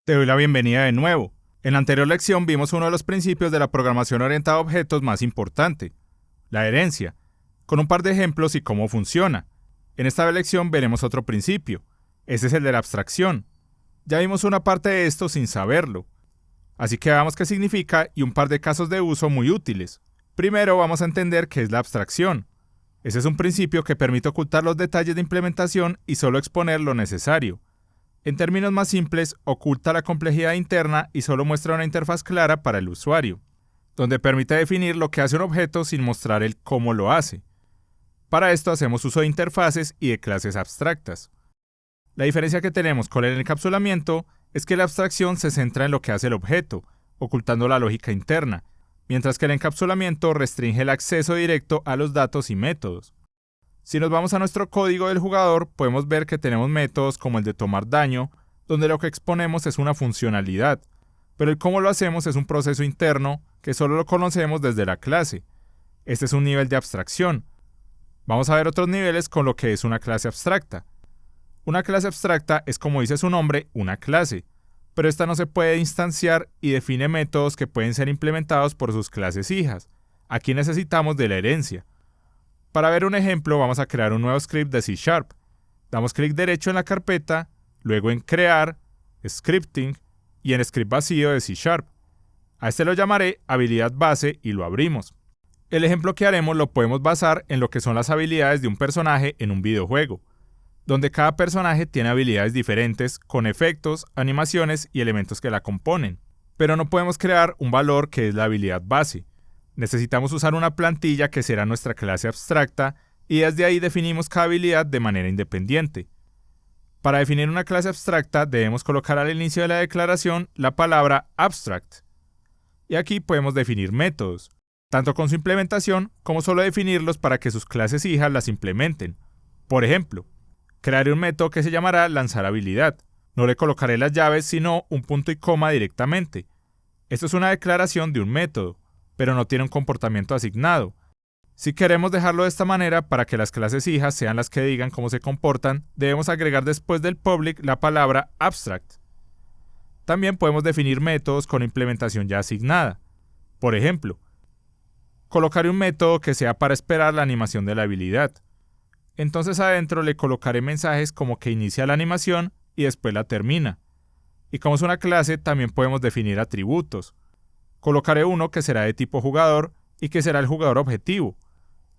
Te doy la bienvenida de nuevo. En la anterior lección vimos uno de los principios de la programación orientada a objetos más importante, la herencia, con un par de ejemplos y cómo funciona. En esta lección veremos otro principio, ese es el de la abstracción. Ya vimos una parte de esto sin saberlo, así que veamos qué significa y un par de casos de uso muy útiles. Primero vamos a entender qué es la abstracción. Ese es un principio que permite ocultar los detalles de implementación y solo exponer lo necesario. En términos más simples, oculta la complejidad interna y solo muestra una interfaz clara para el usuario, donde permite definir lo que hace un objeto sin mostrar el cómo lo hace. Para esto hacemos uso de interfaces y de clases abstractas. La diferencia que tenemos con el encapsulamiento es que la abstracción se centra en lo que hace el objeto, ocultando la lógica interna, mientras que el encapsulamiento restringe el acceso directo a los datos y métodos. Si nos vamos a nuestro código del jugador, podemos ver que tenemos métodos como el de tomar daño, donde lo que exponemos es una funcionalidad, pero el cómo lo hacemos es un proceso interno que solo lo conocemos desde la clase. Este es un nivel de abstracción. Vamos a ver otros niveles con lo que es una clase abstracta. Una clase abstracta es, como dice su nombre, una clase, pero esta no se puede instanciar y define métodos que pueden ser implementados por sus clases hijas. Aquí necesitamos de la herencia. Para ver un ejemplo, vamos a crear un nuevo script de C#. Damos clic derecho en la carpeta, luego en Crear, Scripting y en Script vacío de C#. A este lo llamaré Habilidad Base y lo abrimos. El ejemplo que haremos lo podemos basar en lo que son las habilidades de un personaje en un videojuego, donde cada personaje tiene habilidades diferentes, con efectos, animaciones y elementos que la componen. Pero no podemos crear un valor que es la habilidad base. Necesitamos usar una plantilla que será nuestra clase abstracta y desde ahí definimos cada habilidad de manera independiente. Para definir una clase abstracta debemos colocar al inicio de la declaración la palabra abstract. Y aquí podemos definir métodos, tanto con su implementación como solo definirlos para que sus clases hijas las implementen. Por ejemplo, crearé un método que se llamará lanzar habilidad. No le colocaré las llaves sino un punto y coma directamente. Esto es una declaración de un método, pero no tiene un comportamiento asignado. Si queremos dejarlo de esta manera para que las clases hijas sean las que digan cómo se comportan, debemos agregar después del public la palabra abstract. También podemos definir métodos con implementación ya asignada. Por ejemplo, colocaré un método que sea para esperar la animación de la habilidad. Entonces adentro le colocaré mensajes como que inicia la animación y después la termina. Y como es una clase, también podemos definir atributos. Colocaré uno que será de tipo jugador y que será el jugador objetivo.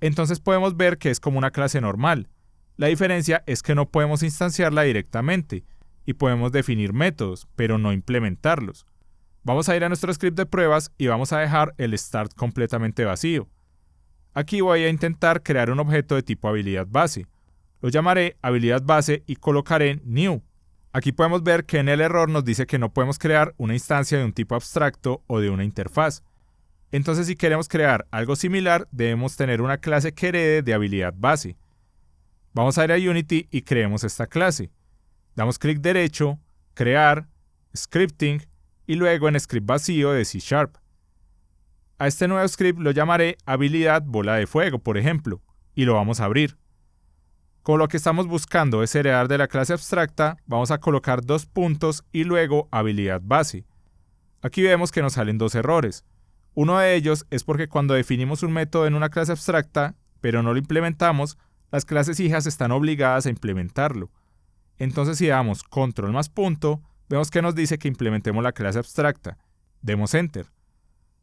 Entonces podemos ver que es como una clase normal. La diferencia es que no podemos instanciarla directamente y podemos definir métodos, pero no implementarlos. Vamos a ir a nuestro script de pruebas y vamos a dejar el start completamente vacío. Aquí voy a intentar crear un objeto de tipo habilidad base. Lo llamaré habilidad base y colocaré new. Aquí podemos ver que en el error nos dice que no podemos crear una instancia de un tipo abstracto o de una interfaz. Entonces, si queremos crear algo similar, debemos tener una clase que herede de habilidad base. Vamos a ir a Unity y creemos esta clase. Damos clic derecho, Crear, Scripting y luego en Script vacío de C#. A este nuevo script lo llamaré habilidad bola de fuego, por ejemplo, y lo vamos a abrir. Como lo que estamos buscando es heredar de la clase abstracta, vamos a colocar dos puntos y luego habilidad base. Aquí vemos que nos salen dos errores. Uno de ellos es porque cuando definimos un método en una clase abstracta, pero no lo implementamos, las clases hijas están obligadas a implementarlo. Entonces si damos control más punto, vemos que nos dice que implementemos la clase abstracta. Demos enter.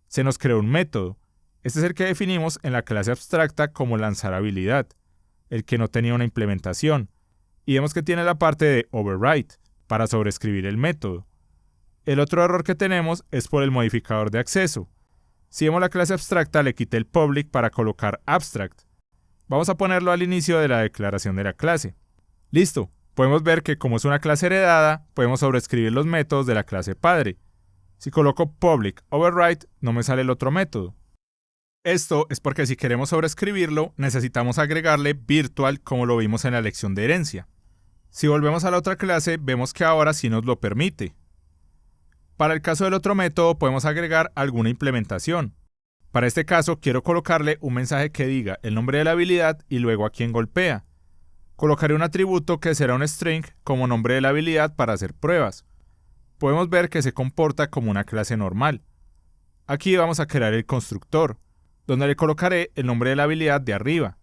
Se nos creó un método. Este es el que definimos en la clase abstracta como lanzar habilidad, el que no tenía una implementación, y vemos que tiene la parte de override, para sobreescribir el método. El otro error que tenemos es por el modificador de acceso. Si vemos la clase abstracta, le quité el public para colocar abstract. Vamos a ponerlo al inicio de la declaración de la clase. Listo, podemos ver que como es una clase heredada, podemos sobreescribir los métodos de la clase padre. Si coloco public override, no me sale el otro método. Esto es porque si queremos sobreescribirlo, necesitamos agregarle virtual como lo vimos en la lección de herencia. Si volvemos a la otra clase, vemos que ahora sí nos lo permite. Para el caso del otro método, podemos agregar alguna implementación. Para este caso, quiero colocarle un mensaje que diga el nombre de la habilidad y luego a quién golpea. Colocaré un atributo que será un string como nombre de la habilidad para hacer pruebas. podemos ver que se comporta como una clase normal. Aquí vamos a crear el constructor, donde le colocaré el nombre de la habilidad de arriba.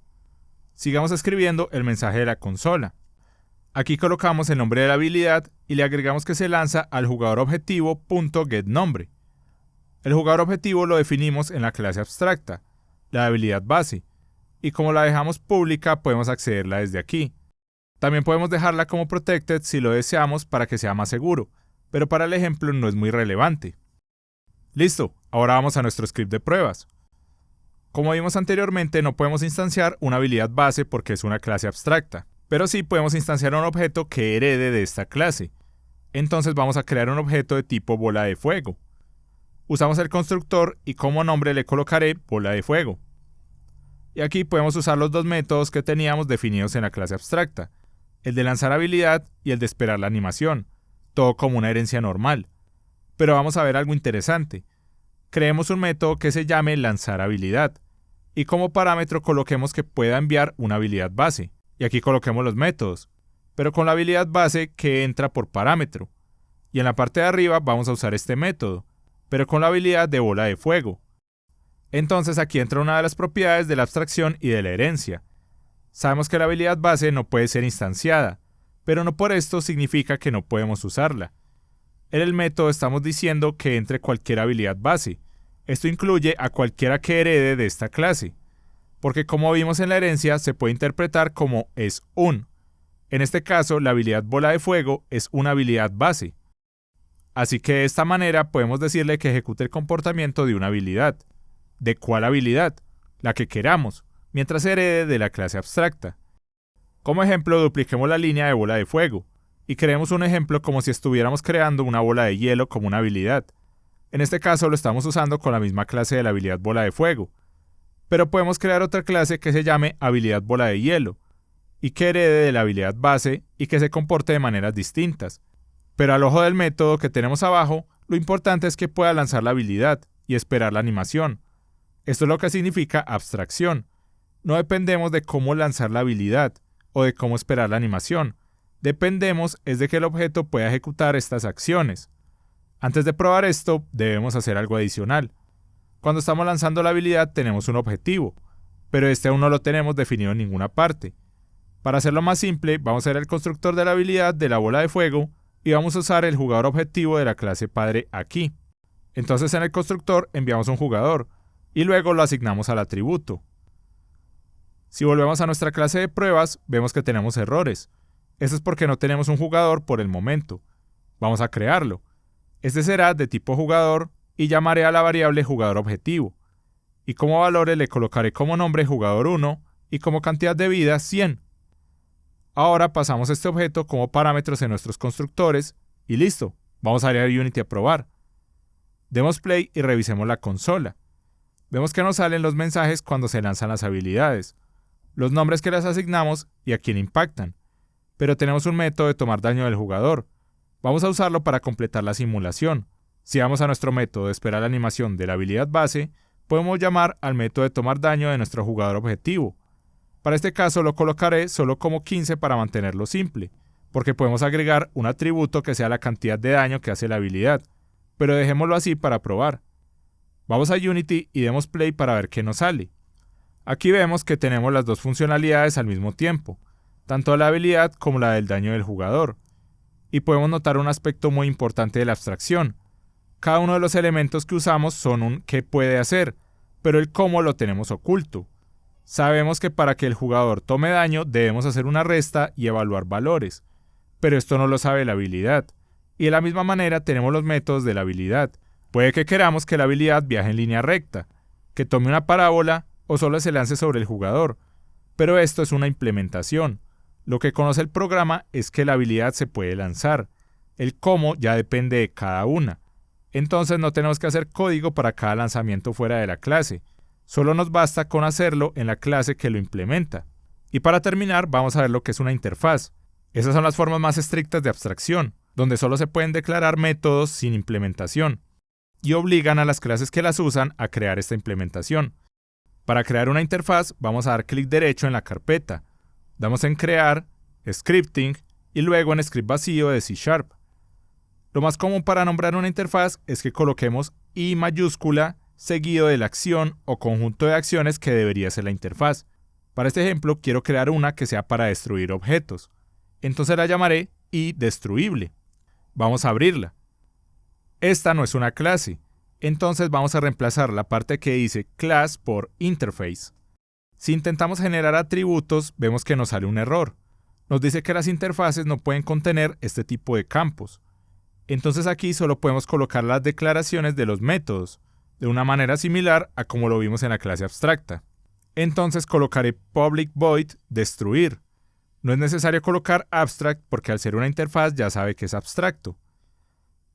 Sigamos escribiendo el mensaje de la consola. Aquí colocamos el nombre de la habilidad y le agregamos que se lanza al jugador objetivo .getNombre. El jugador objetivo lo definimos en la clase abstracta, la habilidad base, y como la dejamos pública podemos accederla desde aquí. También podemos dejarla como protected si lo deseamos para que sea más seguro, pero para el ejemplo no es muy relevante. Listo, ahora vamos a nuestro script de pruebas. Como vimos anteriormente, no podemos instanciar una habilidad base porque es una clase abstracta, pero sí podemos instanciar un objeto que herede de esta clase. Entonces vamos a crear un objeto de tipo bola de fuego. Usamos el constructor y como nombre le colocaré bola de fuego. Y aquí podemos usar los dos métodos que teníamos definidos en la clase abstracta, el de lanzar habilidad y el de esperar la animación, todo como una herencia normal. Pero vamos a ver algo interesante. Creemos un método que se llame lanzar habilidad, y como parámetro coloquemos que pueda enviar una habilidad base, y aquí coloquemos los métodos, pero con la habilidad base que entra por parámetro. Y en la parte de arriba vamos a usar este método, pero con la habilidad de bola de fuego. Entonces aquí entra una de las propiedades de la abstracción y de la herencia. Sabemos que la habilidad base no puede ser instanciada, pero no por esto significa que no podemos usarla. En el método estamos diciendo que entre cualquier habilidad base. Esto incluye a cualquiera que herede de esta clase, porque como vimos en la herencia se puede interpretar como es un. En este caso, la habilidad bola de fuego es una habilidad base. Así que de esta manera podemos decirle que ejecute el comportamiento de una habilidad. ¿De cuál habilidad? La que queramos, mientras herede de la clase abstracta. Como ejemplo, dupliquemos la línea de bola de fuego, y creemos un ejemplo como si estuviéramos creando una bola de hielo como una habilidad. En este caso lo estamos usando con la misma clase de la habilidad bola de fuego, pero podemos crear otra clase que se llame habilidad bola de hielo, y que herede de la habilidad base y que se comporte de maneras distintas. Pero al ojo del método que tenemos abajo, lo importante es que pueda lanzar la habilidad y esperar la animación. Esto es lo que significa abstracción. No dependemos de cómo lanzar la habilidad o de cómo esperar la animación. Dependemos es de que el objeto pueda ejecutar estas acciones. Antes de probar esto, debemos hacer algo adicional. Cuando estamos lanzando la habilidad tenemos un objetivo, pero este aún no lo tenemos definido en ninguna parte. Para hacerlo más simple, vamos a hacer el constructor de la habilidad de la bola de fuego y vamos a usar el jugador objetivo de la clase padre aquí. Entonces en el constructor enviamos un jugador y luego lo asignamos al atributo. Si volvemos a nuestra clase de pruebas, vemos que tenemos errores. Esto es porque no tenemos un jugador por el momento. Vamos a crearlo. Este será de tipo jugador y llamaré a la variable jugador objetivo. Y como valores le colocaré como nombre jugador 1 y como cantidad de vida 100. Ahora pasamos este objeto como parámetros en nuestros constructores y listo. Vamos a ir a Unity a probar. Demos play y revisemos la consola. Vemos que nos salen los mensajes cuando se lanzan las habilidades, los nombres que las asignamos y a quién impactan. Pero tenemos un método de tomar daño del jugador. Vamos a usarlo para completar la simulación. Si vamos a nuestro método de esperar la animación de la habilidad base, podemos llamar al método de tomar daño de nuestro jugador objetivo. Para este caso lo colocaré solo como 15 para mantenerlo simple, porque podemos agregar un atributo que sea la cantidad de daño que hace la habilidad, pero dejémoslo así para probar. Vamos a Unity y demos play para ver qué nos sale. Aquí vemos que tenemos las dos funcionalidades al mismo tiempo, tanto la habilidad como la del daño del jugador. Y podemos notar un aspecto muy importante de la abstracción. Cada uno de los elementos que usamos son un qué puede hacer, pero el cómo lo tenemos oculto. Sabemos que para que el jugador tome daño debemos hacer una resta y evaluar valores, pero esto no lo sabe la habilidad. Y de la misma manera tenemos los métodos de la habilidad. Puede que queramos que la habilidad viaje en línea recta, que tome una parábola o solo se lance sobre el jugador, pero esto es una implementación. Lo que conoce el programa es que la habilidad se puede lanzar. El cómo ya depende de cada una. Entonces no tenemos que hacer código para cada lanzamiento fuera de la clase. Solo nos basta con hacerlo en la clase que lo implementa. Y para terminar, vamos a ver lo que es una interfaz. Esas son las formas más estrictas de abstracción, donde solo se pueden declarar métodos sin implementación, y obligan a las clases que las usan a crear esta implementación. Para crear una interfaz, vamos a dar clic derecho en la carpeta. Damos en Crear, Scripting y luego en Script vacío de C#. Lo más común para nombrar una interfaz es que coloquemos I mayúscula seguido de la acción o conjunto de acciones que debería ser la interfaz. Para este ejemplo quiero crear una que sea para destruir objetos. Entonces la llamaré IDestruible. Vamos a abrirla. Esta no es una clase, entonces vamos a reemplazar la parte que dice class por interface. Si intentamos generar atributos, vemos que nos sale un error. Nos dice que las interfaces no pueden contener este tipo de campos. Entonces aquí solo podemos colocar las declaraciones de los métodos, de una manera similar a como lo vimos en la clase abstracta. Entonces colocaré public void destruir. No es necesario colocar abstract porque al ser una interfaz ya sabe que es abstracto.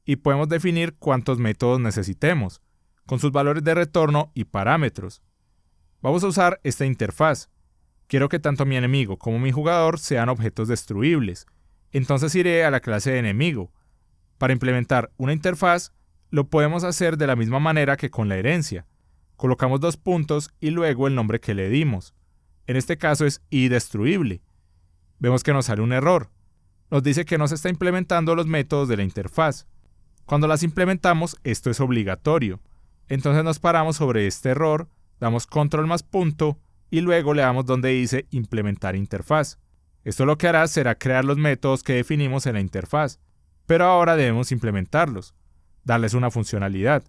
Y podemos definir cuántos métodos necesitemos, con sus valores de retorno y parámetros. Vamos a usar esta interfaz. Quiero que tanto mi enemigo como mi jugador sean objetos destruibles. Entonces iré a la clase de enemigo. Para implementar una interfaz, lo podemos hacer de la misma manera que con la herencia. Colocamos 2 puntos y luego el nombre que le dimos. En este caso es IDestruible. Vemos que nos sale un error. Nos dice que no se está implementando los métodos de la interfaz. Cuando las implementamos, esto es obligatorio. Entonces nos paramos sobre este error, damos control más punto y luego le damos donde dice implementar interfaz. Esto lo que hará será crear los métodos que definimos en la interfaz, pero ahora debemos implementarlos, darles una funcionalidad.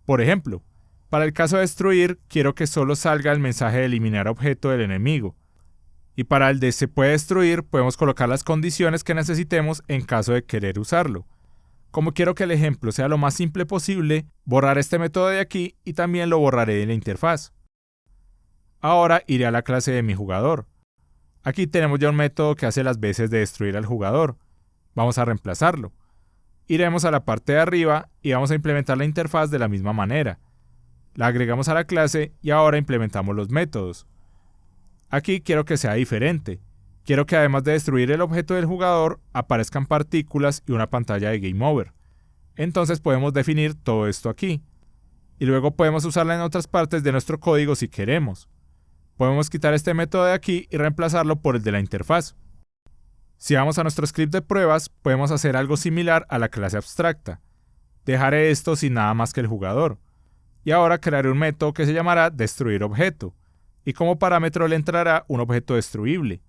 Por ejemplo, para el caso de destruir, quiero que solo salga el mensaje de eliminar objeto del enemigo. Y para el de se puede destruir, podemos colocar las condiciones que necesitemos en caso de querer usarlo. Como quiero que el ejemplo sea lo más simple posible, borraré este método de aquí y también lo borraré de la interfaz. Ahora iré a la clase de mi jugador. Aquí tenemos ya un método que hace las veces de destruir al jugador. Vamos a reemplazarlo. Iremos a la parte de arriba y vamos a implementar la interfaz de la misma manera. La agregamos a la clase y ahora implementamos los métodos. Aquí quiero que sea diferente. Quiero que además de destruir el objeto del jugador, aparezcan partículas y una pantalla de Game Over. Entonces podemos definir todo esto aquí. Y luego podemos usarla en otras partes de nuestro código si queremos. Podemos quitar este método de aquí y reemplazarlo por el de la interfaz. Si vamos a nuestro script de pruebas, podemos hacer algo similar a la clase abstracta. Dejaré esto sin nada más que el jugador. Y ahora crearé un método que se llamará destruir objeto. Y como parámetro le entrará un objeto destruible.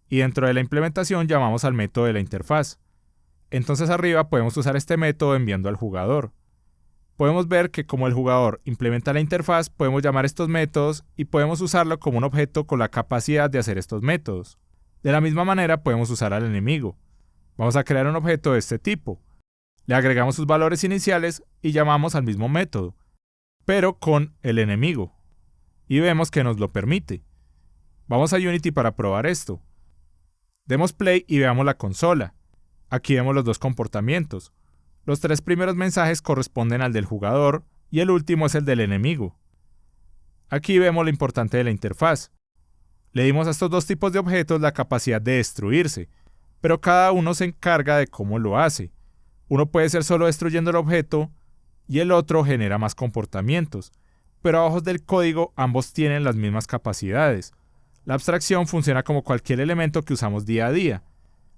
Y dentro de la implementación llamamos al método de la interfaz. Entonces arriba podemos usar este método enviando al jugador. Podemos ver que como el jugador implementa la interfaz, podemos llamar estos métodos y podemos usarlo como un objeto con la capacidad de hacer estos métodos. De la misma manera podemos usar al enemigo. Vamos a crear un objeto de este tipo. Le agregamos sus valores iniciales y llamamos al mismo método, pero con el enemigo. Y vemos que nos lo permite. Vamos a Unity para probar esto. Demos play y veamos la consola. Aquí vemos los 2 comportamientos. Los 3 primeros mensajes corresponden al del jugador y el último es el del enemigo. Aquí vemos lo importante de la interfaz. Le dimos a estos 2 tipos de objetos la capacidad de destruirse, pero cada uno se encarga de cómo lo hace. Uno puede ser solo destruyendo el objeto y el otro genera más comportamientos, pero a ojos del código ambos tienen las mismas capacidades. La abstracción funciona como cualquier elemento que usamos día a día.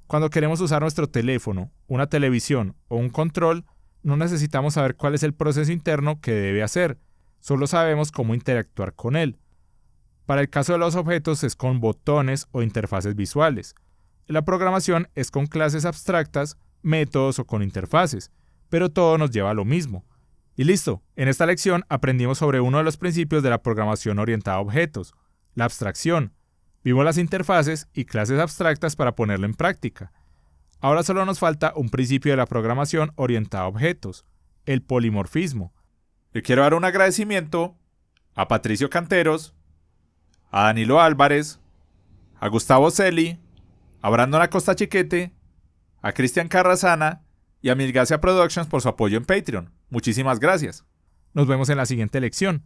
Cuando queremos usar nuestro teléfono, una televisión o un control, no necesitamos saber cuál es el proceso interno que debe hacer, solo sabemos cómo interactuar con él. Para el caso de los objetos es con botones o interfaces visuales. En la programación es con clases abstractas, métodos o con interfaces, pero todo nos lleva a lo mismo. Y listo, en esta lección aprendimos sobre uno de los principios de la programación orientada a objetos, la abstracción. Vimos las interfaces y clases abstractas para ponerlo en práctica. Ahora solo nos falta un principio de la programación orientada a objetos, el polimorfismo. Le quiero dar un agradecimiento a Patricio Canteros, a Danilo Álvarez, a Gustavo Celi, a Brandon Acosta Chiquete, a Cristian Carrasana y a Milgacia Productions por su apoyo en Patreon. Muchísimas gracias. Nos vemos en la siguiente lección.